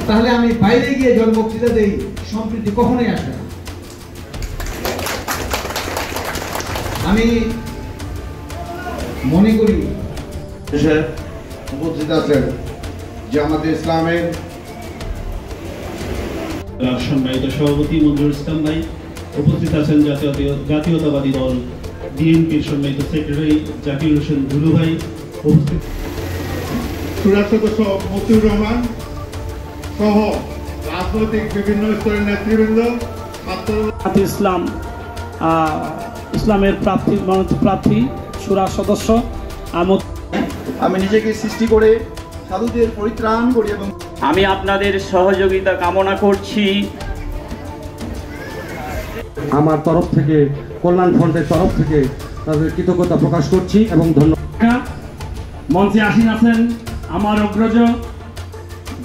তাহলে আমি বাইরে গিয়ে যখন বক্তৃতা দেই সম্প্রীতি কখনোই আসবে না। আমি মনে করি উপস্থিত আছেন জামাতে ইসলামের সম্মানিত সভাপতি মঞ্জুর ইসলাম ভাই, উপস্থিত আছেন জাতীয়তাবাদী দল বিএনপির সম্মানিত সেক্রেটারি জাকির হোসেন ধুলু ভাই, উপস্থিত সুরাজ সদস্য মতিউর রহমান সহ রাজনৈতিক বিভিন্ন স্তরের নেতৃবৃন্দ, ইসলামের প্রার্থী সুরাজ সদস্য। আমি নিজেকে সৃষ্টি করে সাধুদের পরিত্রাণ করি এবং আমি আপনাদের সহযোগিতা কামনা করছি। আমার তরফ থেকে, কল্যাণ ফ্রন্টের তরফ থেকে তাদের কৃতজ্ঞতা প্রকাশ করছি এবং ধন্যবাদ। মঞ্চে আসীন আছেন আমার অগ্রজ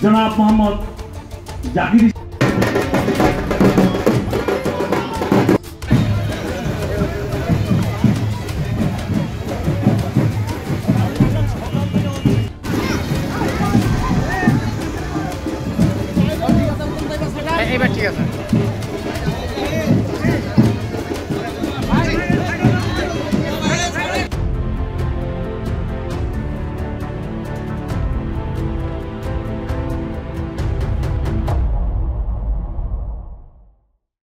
জনাব মোহাম্মদ জাকির